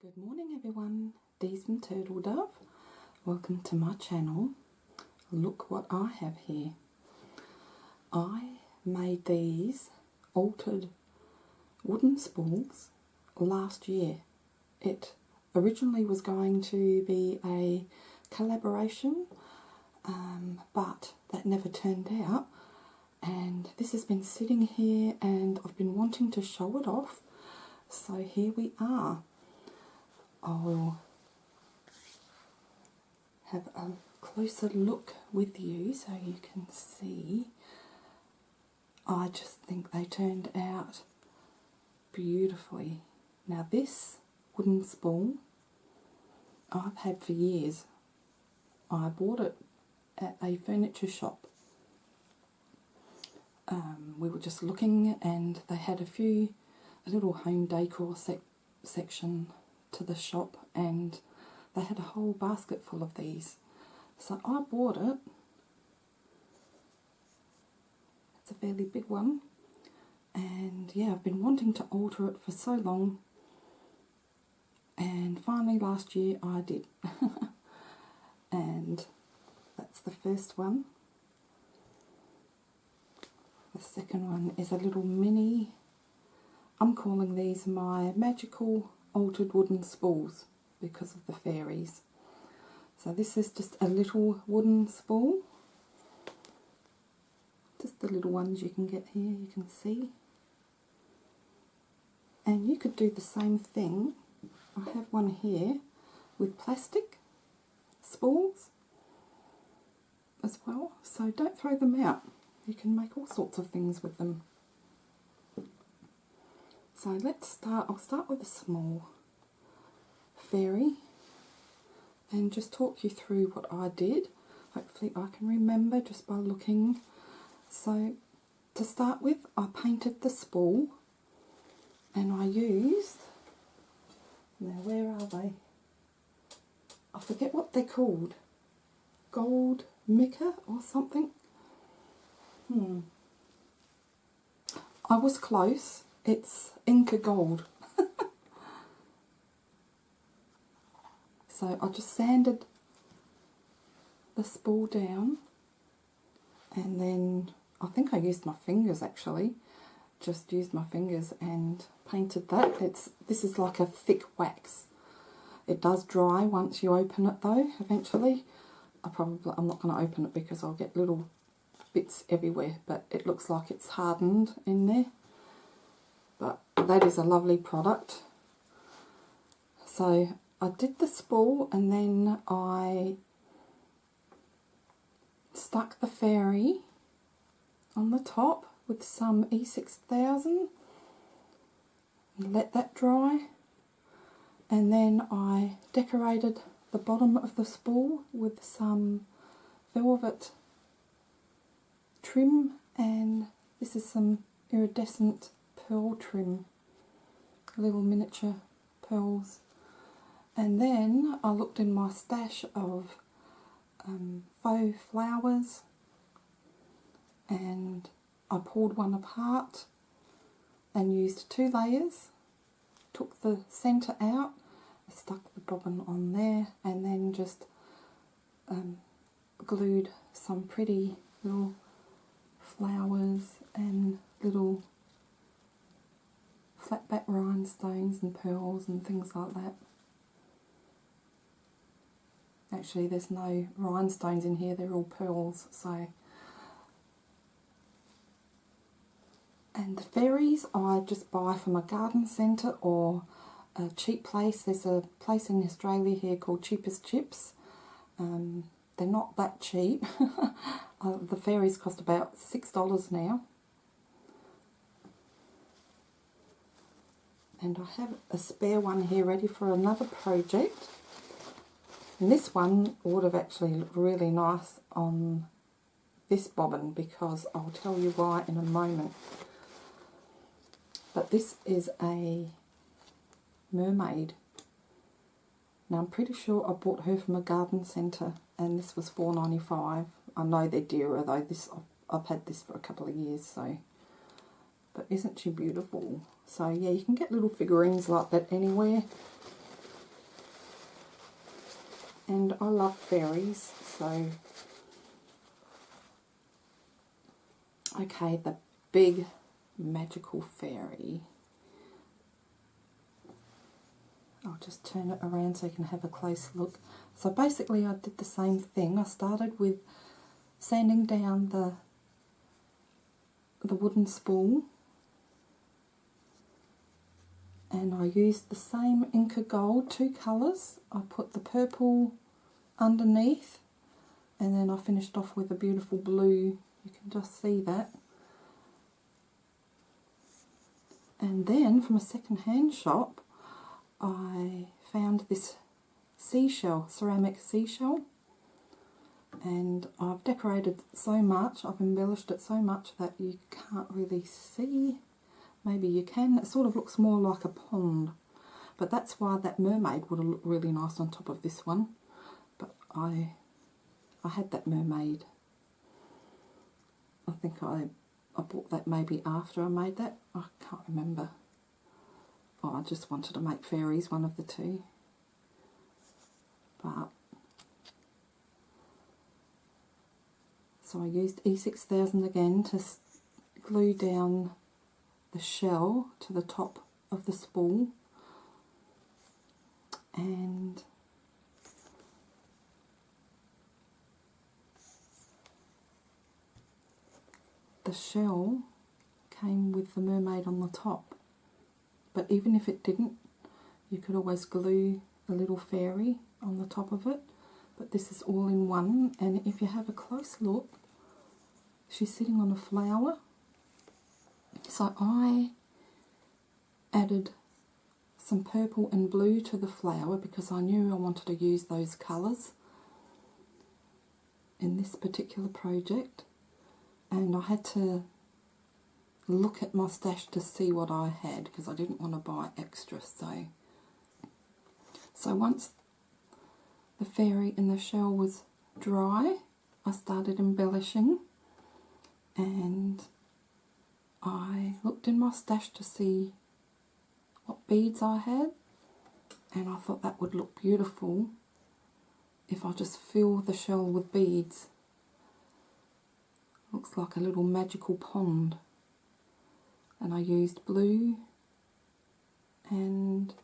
Good morning everyone, Dee's from Turtle Dove. Welcome to my channel. Look what I have here. I made these altered wooden spools last year. It originally was going to be a collaboration, but that never turned out. And this has been sitting here and I've been wanting to show it off. So here we are. I'll have a closer look with you so you can see. I just think they turned out beautifully. Now this wooden spool I've had for years. I bought it at a furniture shop. We were just looking and they had a little home decor section to the shop, and they had a whole basket full of these. So I bought it. It's a fairly big one, and yeah, I've been wanting to alter it for so long, and finally last year I did. And that's the first one. The second one is a little mini, I'm calling these my magical altered wooden spools because of the fairies. So this is just a little wooden spool, just the little ones you can get here, you can see. And you could do the same thing. I have one here with plastic spools as well, so don't throw them out. You can make all sorts of things with them. So I'll start with a small fairy and just talk you through what I did. Hopefully I can remember just by looking. So to start with, I painted the spool and I used, now where are they? I forget what they're called. Gold mica or something? I was close. It's Inca Gold. So I just sanded the spool down, and then I think I used my fingers actually. Just used my fingers and painted that. This is like a thick wax. It does dry once you open it though, eventually. I'm not going to open it because I'll get little bits everywhere, but it looks like it's hardened in there. But that is a lovely product. So I did the spool and then I stuck the fairy on the top with some E6000 and let that dry. And then I decorated the bottom of the spool with some velvet trim, and this is some iridescent pearl trim, little miniature pearls. And then I looked in my stash of faux flowers and I pulled one apart and used 2 layers, took the centre out, stuck the bobbin on there, and then just glued some pretty little flowers and little flat back rhinestones and pearls and things like that. Actually there's no rhinestones in here, they're all pearls. So, and the fairies I just buy from a garden centre or a cheap place. There's a place in Australia here called Cheapest Chips. They're not that cheap. The fairies cost about $6 now. And I have a spare one here ready for another project. And this one would have actually looked really nice on this bobbin, because I'll tell you why in a moment. But this is a mermaid. Now I'm pretty sure I bought her from a garden centre and this was $4.95. I know they're dearer though. I've had this for a couple of years, so. But isn't she beautiful? So yeah, you can get little figurines like that anywhere. and I love fairies, so okay, the big magical fairy. I'll just turn it around so you can have a close look. So basically I did the same thing. I started with sanding down the wooden spool, and I used the same Inca Gold, 2 colours. I put the purple underneath, and then I finished off with a beautiful blue. You can just see that. And then from a second-hand shop I found this seashell, ceramic seashell, and I've decorated so much, I've embellished it so much that you can't really see. Maybe you can. It sort of looks more like a pond, but that's why that mermaid would have looked really nice on top of this one. But I had that mermaid. I think I bought that maybe after I made that. I can't remember. Oh, I just wanted to make fairies, one of the two. But so I used E6000 again to glue down the shell to the top of the spool, and the shell came with the mermaid on the top, but even if it didn't, you could always glue a little fairy on the top of it. But this is all in one, and if you have a close look, she's sitting on a flower. So I added some purple and blue to the flower because I knew I wanted to use those colours in this particular project, and I had to look at my stash to see what I had because I didn't want to buy extra. So once the fairy in the shell was dry, I started embellishing, and I looked in my stash to see what beads I had, and I thought that would look beautiful if I just fill the shell with beads. Looks like a little magical pond. And I used blue and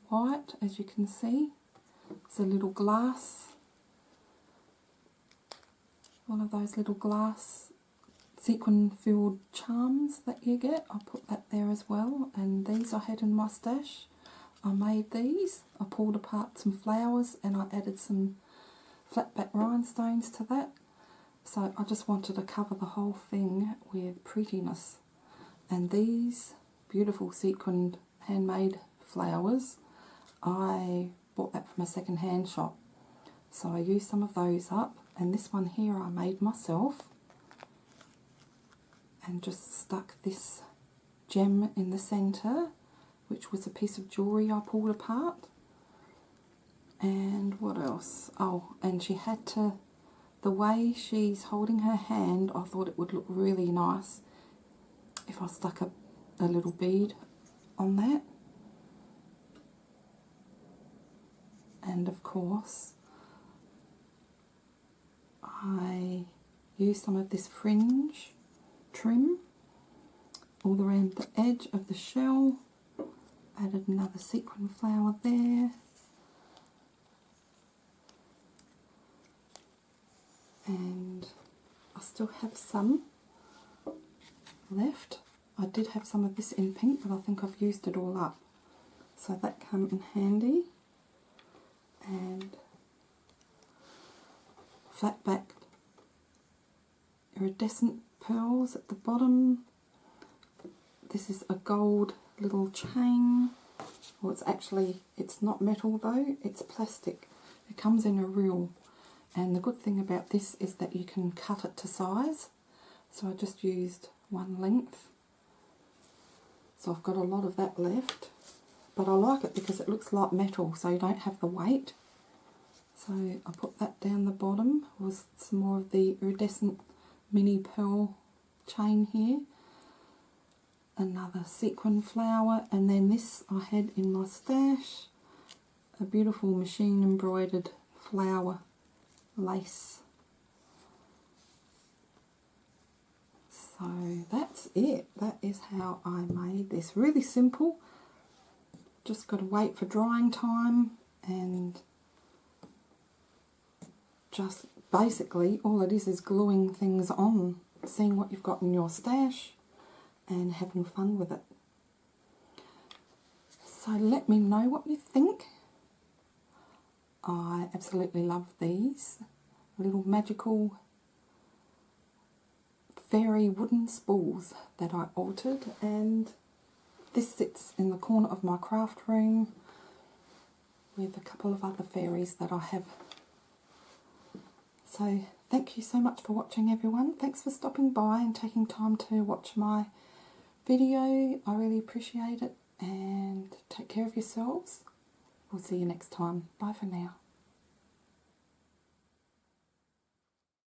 white, as you can see. It's a little glass, one of those little glass sequin filled charms that you get. I put that there as well, and these I had in my stash. I made these. I pulled apart some flowers and I added some flat back rhinestones to that. So I just wanted to cover the whole thing with prettiness. And these beautiful sequined handmade flowers, I bought that from a second-hand shop. So I used some of those up, and this one here I made myself, and just stuck this gem in the centre, which was a piece of jewellery I pulled apart. And what else? Oh, and she had to, the way she's holding her hand, I thought it would look really nice if I stuck a little bead on that. And of course I used some of this fringe trim all around the edge of the shell. Added another sequin flower there, and I still have some left. I did have some of this in pink, but I think I've used it all up, so that came in handy. And flat back iridescent pearls at the bottom. This is a gold little chain. Well, it's not metal though, it's plastic. It comes in a reel, and the good thing about this is that you can cut it to size. So I just used one length. So I've got a lot of that left, but I like it because it looks like metal, so you don't have the weight. So I put that down the bottom with some more of the iridescent mini pearl chain here. Another sequin flower, and then this I had in my stash, a beautiful machine embroidered flower lace. So that's it. That is how I made this. Really simple. Just got to wait for drying time, and just basically all it is gluing things on, seeing what you've got in your stash and having fun with it. So let me know what you think. I absolutely love these little magical fairy wooden spools that I altered, and this sits in the corner of my craft room with a couple of other fairies that I have. So thank you so much for watching, everyone. Thanks for stopping by and taking time to watch my video. I really appreciate it, and take care of yourselves. We'll see you next time. Bye for now.